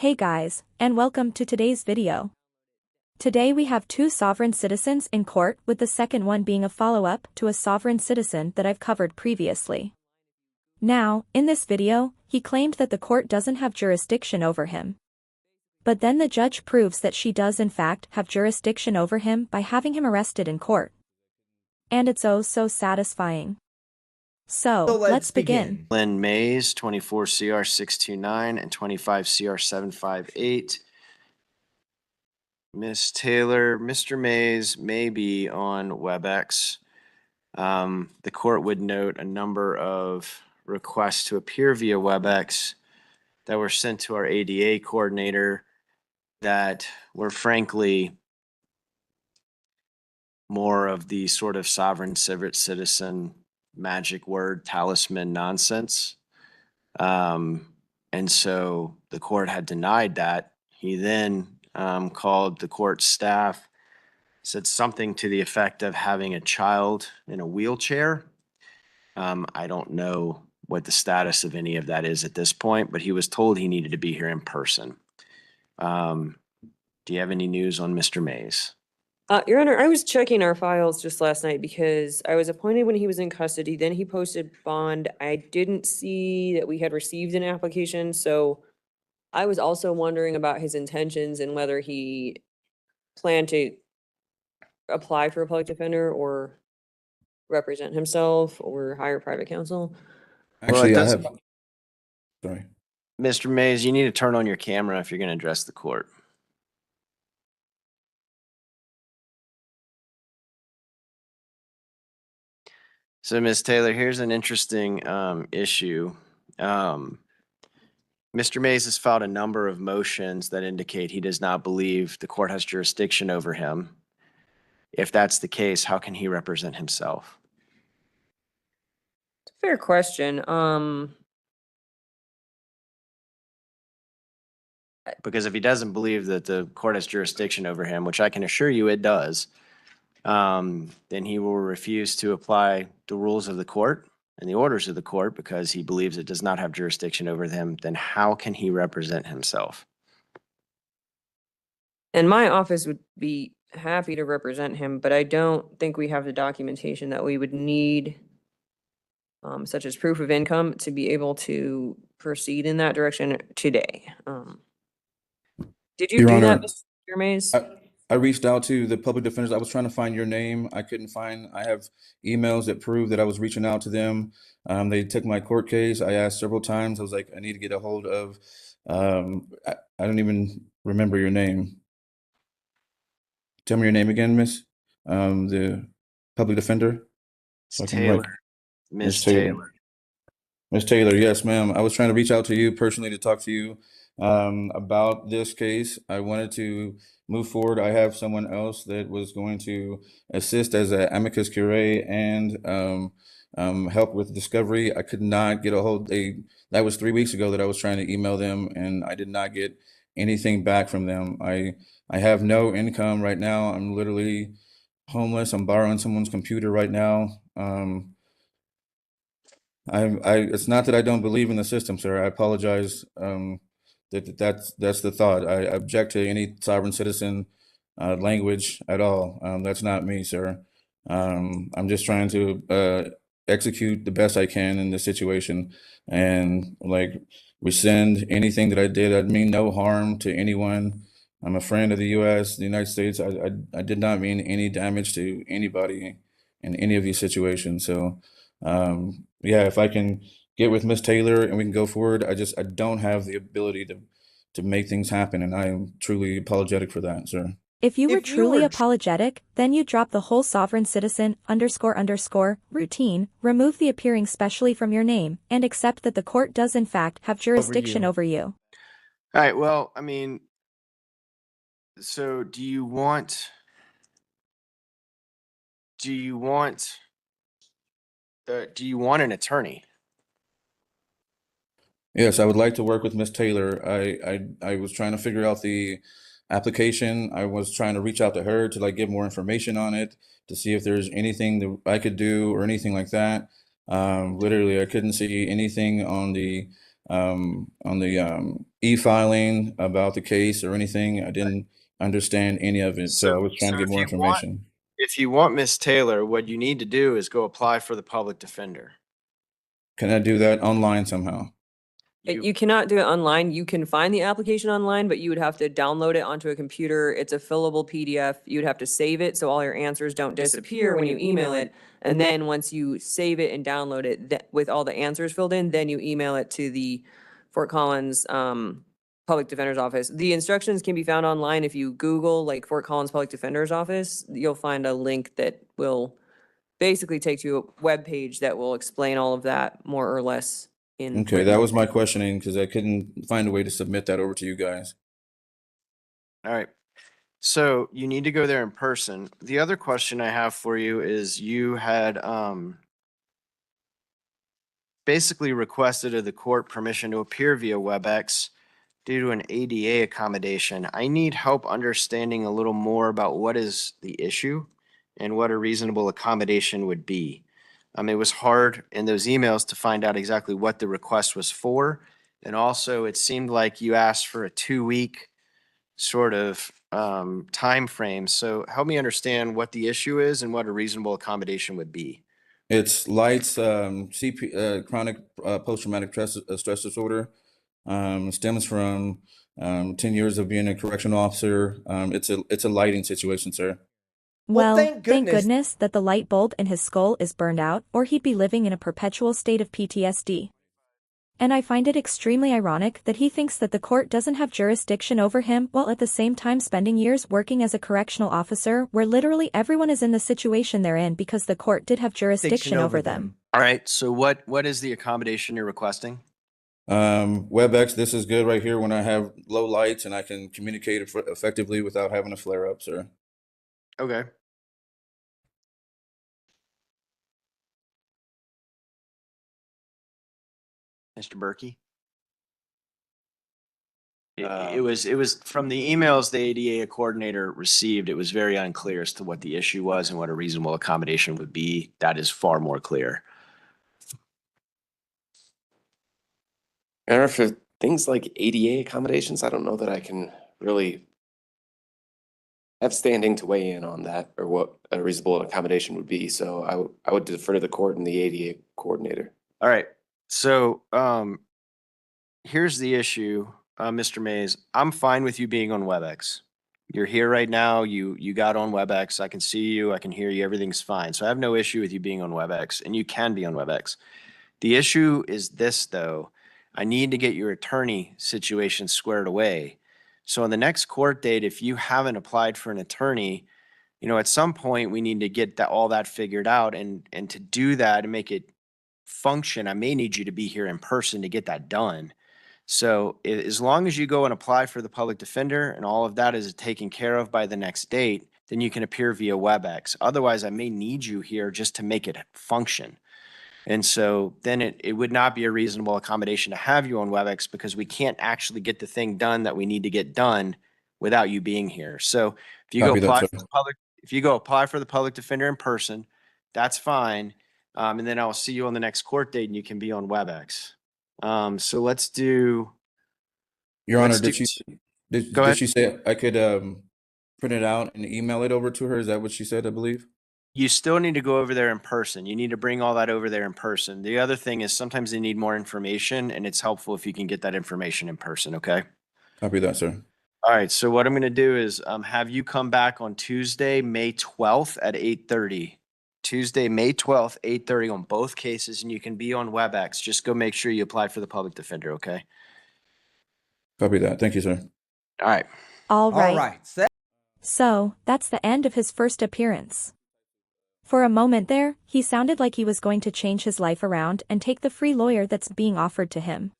Hey guys, and welcome to today's video. Today we have two sovereign citizens in court, with the second one being a follow-up to a sovereign citizen that I've covered previously. Now, in this video, he claimed that the court doesn't have jurisdiction over him. But then the judge proves that she does in fact have jurisdiction over him by having him arrested in court. And it's oh so satisfying. So, let's begin. Lynn Mays, 24 CR 629 and 25 CR 758. Miss Taylor, Mr. Mays may be on WebEx. The court would note a number of requests to appear via WebEx that were sent to our ADA coordinator that were frankly more of the sort of sovereign citizen magic word talisman nonsense. And so the court had denied that. He then called the court staff, said something to the effect of having a child in a wheelchair. I don't know what the status of any of that is at this point, but he was told he needed to be here in person. Do you have any news on Mr. Mays? Your Honor, I was checking our files just last night because I was appointed when he was in custody. Then he posted bond. I didn't see that we had received an application, so I was also wondering about his intentions and whether he planned to apply for a public defender or represent himself or hire private counsel. Actually, Well, I have. Sorry. Mr. Mays, you need to turn on your camera if you're going to address the court. So, Ms. Taylor, here's an interesting issue. Mr. Mays has filed a number of motions that indicate he does not believe the court has jurisdiction over him. If that's the case, how can he represent himself? It's a fair question. Because if he doesn't believe that the court has jurisdiction over him, which I can assure you it does, then he will refuse to apply the rules of the court and the orders of the court because he believes it does not have jurisdiction over him. Then how can he represent himself? And my office would be happy to represent him, but I don't think we have the documentation that we would need, such as proof of income, to be able to proceed in that direction today. Did you Your do Honor, that, Mr. Mays? I reached out to the public defenders. I was trying to find your name. I couldn't find. I have emails that prove that I was reaching out to them. They took my court case. I asked several times. I was like, I need to get a hold of. I don't even remember your name. Tell me your name again, Miss. The public defender. It's Taylor. Miss Taylor. Miss Taylor, yes, ma'am. I was trying to reach out to you personally to talk to you about this case. I wanted to move forward. I have someone else that was going to assist as an amicus curiae and help with discovery. I could not get a hold. That was 3 weeks ago that I was trying to email them, and I did not get anything back from them. I have no income right now. I'm literally homeless. I'm borrowing someone's computer right now. It's not that I don't believe in the system, sir. I apologize. That's the thought. I object to any sovereign citizen language at all. That's not me, sir. I'm just trying to execute the best I can in this situation and like rescind anything that I did. I mean no harm to anyone. I'm a friend of the U.S., the United States. I did not mean any damage to anybody in any of these situations. So yeah, if I can get with Miss Taylor and we can go forward. I don't have the ability to make things happen, and I am truly apologetic for that, sir. If you were truly apologetic, then you drop the whole sovereign citizen _ routine, remove the appearing specially from your name, and accept that the court does in fact have jurisdiction over you. All right, well, I mean, so do you want an attorney? Yes, I would like to work with Miss Taylor. I was trying to figure out the application. I was trying to reach out to her to like get more information on it, to see if there's anything that I could do or anything like that. Literally, I couldn't see anything on the on the e-filing about the case or anything. I didn't understand any of it, so I was trying to get more information. If you want Miss Taylor, what you need to do is go apply for the public defender. Can I do that online somehow? You cannot do it online. You can find the application online, but you would have to download it onto a computer. It's a fillable PDF. You'd have to save it so all your answers don't disappear when you email it. And then once you save it and download it with all the answers filled in, then you email it to the Fort Collins Public Defender's Office. The instructions can be found online. If you Google like Fort Collins Public Defender's Office, you'll find a link that will basically take you to a web page that will explain all of that more or less. Okay, that was my questioning because I couldn't find a way to submit that over to you guys. All right. So you need to go there in person. The other question I have for you is you had basically requested of the court permission to appear via WebEx due to an ADA accommodation. I need help understanding a little more about what is the issue and what a reasonable accommodation would be. It was hard in those emails to find out exactly what the request was for. And also it seemed like you asked for a 2-week sort of time frame. So help me understand what the issue is and what a reasonable accommodation would be. It's Light's chronic post-traumatic stress disorder. Stems from 10 years of being a correctional officer. It's a lighting situation, sir. Well, thank goodness that the light bulb in his skull is burned out, or he'd be living in a perpetual state of PTSD. And I find it extremely ironic that he thinks that the court doesn't have jurisdiction over him while at the same time spending years working as a correctional officer where literally everyone is in the situation they're in because the court did have jurisdiction over them. All right, so what is the accommodation you're requesting? WebEx, this is good right here when I have low lights and I can communicate effectively without having a flare up, sir. Okay. Mr. Berkey? It was from the emails the ADA coordinator received, it was very unclear as to what the issue was and what a reasonable accommodation would be. That is far more clear. And for things like ADA accommodations, I don't know that I can really have standing to weigh in on that or what a reasonable accommodation would be. So I would defer to the court and the ADA coordinator. All right. So here's the issue, Mr. Mays. I'm fine with you being on WebEx. You're here right now. You got on WebEx. I can see you. I can hear you. Everything's fine. So I have no issue with you being on WebEx, and you can be on WebEx. The issue is this, though. I need to get your attorney situation squared away. So on the next court date, if you haven't applied for an attorney, at some point we need to get all that figured out. And to do that and make it function, I may need you to be here in person to get that done. So as long as you go and apply for the public defender and all of that is taken care of by the next date, then you can appear via WebEx. Otherwise, I may need you here just to make it function. And so then it would not be a reasonable accommodation to have you on WebEx because we can't actually get the thing done that we need to get done without you being here. So if you go apply for the public defender in person, that's fine. And then I'll see you on the next court date and you can be on WebEx. So let's do. Your Honor, did she say I could print it out and email it over to her? Is that what she said, I believe? You still need to go over there in person. You need to bring all that over there in person. The other thing is sometimes they need more information and it's helpful if you can get that information in person, okay? Copy that, sir. All right, so what I'm going to do is have you come back on Tuesday, May 12th at 8:30. Tuesday, May 12th, 8:30 on both cases, and you can be on WebEx. Just go make sure you apply for the public defender, okay? Copy that. Thank you, sir. All right. All right. So, that's the end of his first appearance. For a moment there, he sounded like he was going to change his life around and take the free lawyer that's being offered to him.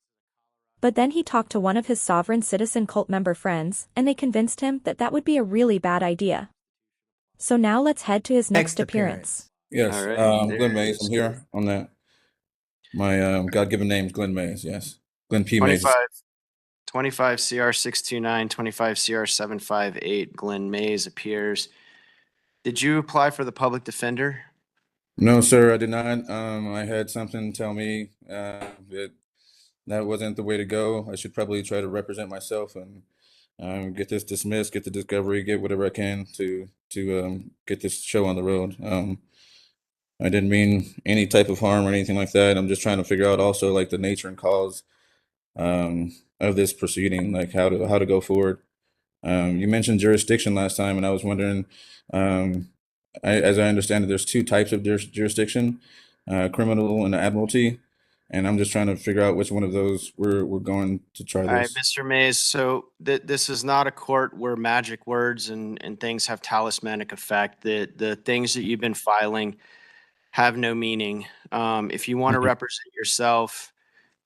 But then he talked to one of his sovereign citizen cult member friends, and they convinced him that that would be a really bad idea. So now let's head to his next appearance. Yes, All right. Glenn Mays. I'm here on that. My God-given name is Glenn Mays, yes. Glenn P. Mays. 25 CR 629, 25 CR 758, Glenn Mays appears. Did you apply for the public defender? No, sir, I did not. I had something tell me that that wasn't the way to go. I should probably try to represent myself and get this dismissed, get the discovery, get whatever I can to get this show on the road. I didn't mean any type of harm or anything like that. I'm just trying to figure out also like the nature and cause of this proceeding, like how to go forward. You mentioned jurisdiction last time, and I was wondering, as I understand it, there's two types of jurisdiction, criminal and admiralty, and I'm just trying to figure out which one of those we're going to try All right, this. Mr. Mays, so this is not a court where magic words and things have talismanic effect. The things that you've been filing have no meaning. If you want to Okay. represent yourself,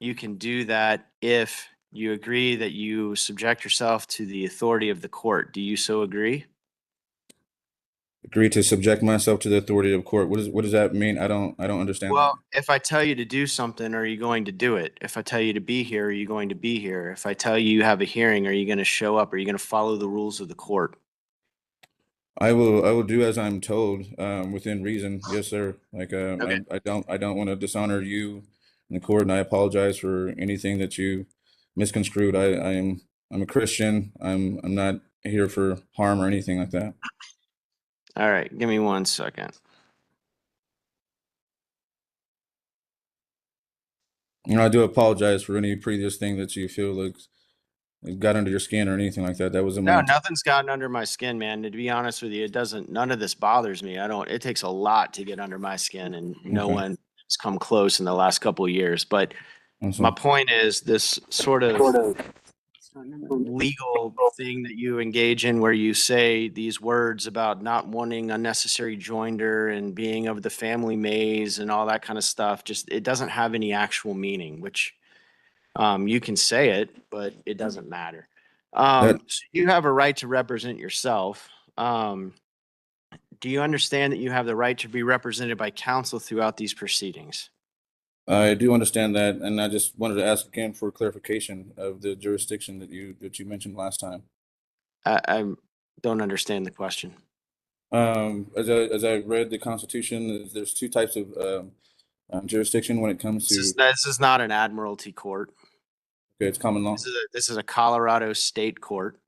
you can do that if you agree that you subject yourself to the authority of the court. Do you so agree? Agree to subject myself to the authority of court. What does that mean? I don't understand that. Well, if I tell you to do something, are you going to do it? If I tell you to be here, are you going to be here? If I tell you you have a hearing, are you going to show up? Are you going to follow the rules of the court? I will do as I'm told, within reason. Yes, sir. Like Okay. I don't want to dishonor you in the court, and I apologize for anything that you misconstrued. I'm a Christian. I'm not here for harm or anything like that. All right. Give me 1 second. I do apologize for any previous thing that you feel like it got under your skin or anything like that. That wasn't my No, intent. nothing's gotten under my skin, man. To be honest with you, none of this bothers me. It takes a lot to get under my skin, and no Okay. one has come close in the last couple of years. But my Awesome. point is this sort of legal thing that you engage in where you say these words about not wanting unnecessary joinder and being of the family maze and all that kind of stuff, just it doesn't have any actual meaning, which you can say it, but it doesn't matter. That So you have a right to represent yourself. Do you understand that you have the right to be represented by counsel throughout these proceedings? I do understand that, and I just wanted to ask again for clarification of the jurisdiction that you mentioned last time. I don't understand the question. As I read the Constitution, there's two types of jurisdiction when it comes to This is not an admiralty court. okay, it's common law. This is a Colorado state court.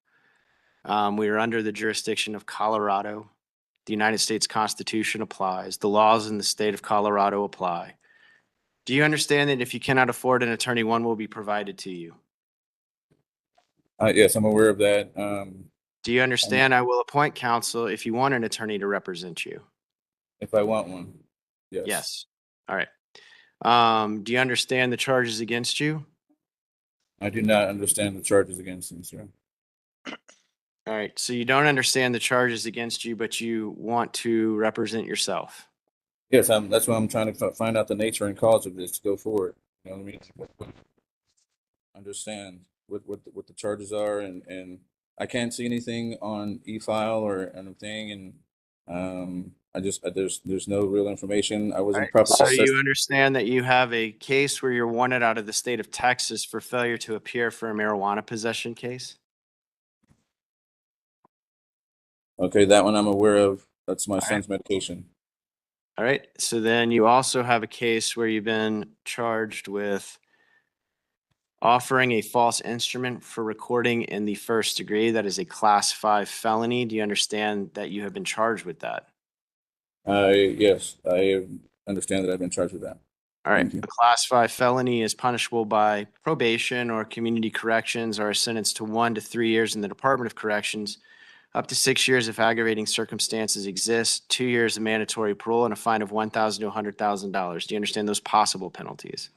We are under the jurisdiction of Colorado. The United States Constitution applies. The laws in the state of Colorado apply. Do you understand that if you cannot afford an attorney, one will be provided to you? Yes, I'm aware of that. Do you understand I will appoint counsel if you want an attorney to represent you? If I want one, yes. Yes. All right. Do you understand the charges against you? I do not understand the charges against me, sir. All right. So you don't understand the charges against you, but you want to represent yourself. Yes, that's why I'm trying to find out the nature and cause of this to go forward. You know what I mean? Understand what the charges are, and I can't see anything on e-file or anything, and there's no real information. I All wasn't right. properly So assessed. you understand that you have a case where you're wanted out of the state of Texas for failure to appear for a marijuana possession case? Okay, that one I'm aware of. That's my right. son's medication. All right. So then you also have a case where you've been charged with offering a false instrument for recording in the first degree. That is a class 5 felony. Do you understand that you have been charged with that? Yes, I understand that I've been charged with that. All right. Thank you. A class 5 felony is punishable by probation or community corrections, or a sentence to 1 to 3 years in the Department of Corrections, up to 6 years if aggravating circumstances exist, 2 years of mandatory parole, and a fine of $1,000 to $100,000. Do you understand those possible penalties?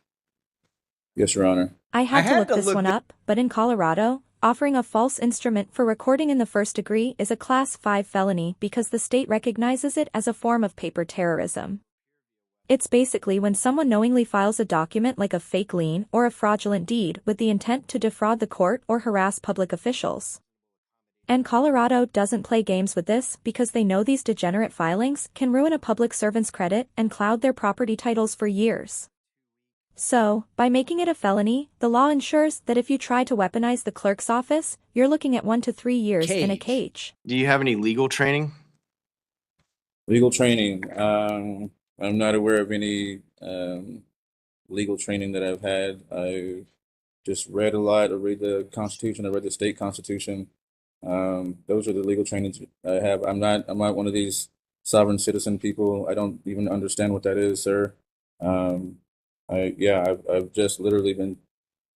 Yes, Your Honor. I had to look this one up, but in Colorado, offering a false instrument for recording in the first degree is a Class 5 felony because the state recognizes it as a form of paper terrorism. It's basically when someone knowingly files a document like a fake lien or a fraudulent deed with the intent to defraud the court or harass public officials. And Colorado doesn't play games with this because they know these degenerate filings can ruin a public servant's credit and cloud their property titles for years. So, by making it a felony, the law ensures that if you try to weaponize the clerk's office, you're looking at 1 to 3 years in a cage. Do you have any legal training? Legal training. I'm not aware of any legal training that I've had. just read a lot. I read the Constitution. I read the state constitution. Those are the legal trainings I have. I'm not one of these sovereign citizen people. I don't even understand what that is, sir. I've just literally been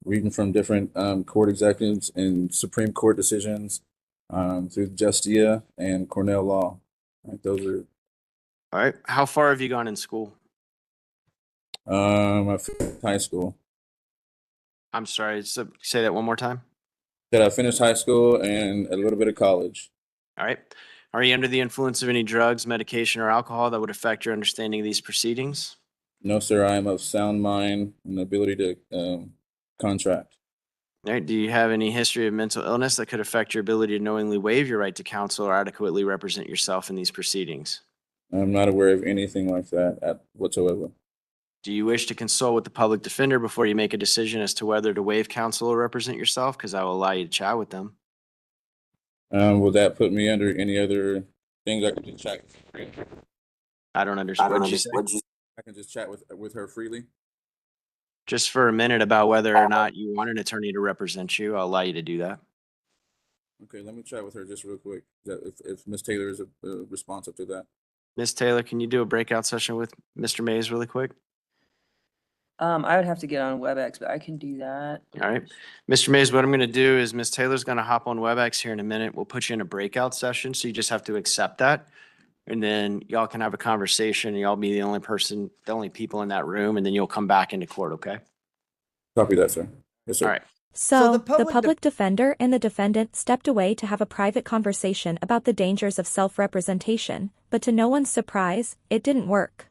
reading from different court executives and Supreme Court decisions through Justia and Cornell Law. Like, those are. All right. How far have you gone in school? I finished high school. I'm sorry. So say that one more time. That I finished high school and a little bit of college. All right. Are you under the influence of any drugs, medication, or alcohol that would affect your understanding of these proceedings? No, sir. I am of sound mind and ability to contract. All right. Do you have any history of mental illness that could affect your ability to knowingly waive your right to counsel or adequately represent yourself in these proceedings? I'm not aware of anything like that whatsoever. Do you wish to consult with the public defender before you make a decision as to whether to waive counsel or represent yourself? Because I will allow you to chat with them. Will that put me under any other things I can just chat? I don't understand. What did you say? I can just chat with her freely. Just for a minute about whether or not you want an attorney to represent you. I'll allow you to do that. Okay, let me chat with her just real quick. If Ms. Taylor is responsive to that. Ms. Taylor, can you do a breakout session with Mr. Mays really quick? I would have to get on WebEx, but I can do that. All right. Mr. Mays, what I'm going to do is Ms. Taylor's going to hop on WebEx here in a minute. We'll put you in a breakout session, so you just have to accept that. And then y'all can have a conversation, and y'all be the only people in that room, and then you'll come back into court, okay? Copy that, sir. Yes, sir. All right. So, the public defender and the defendant stepped away to have a private conversation about the dangers of self-representation, but to no one's surprise, it didn't work.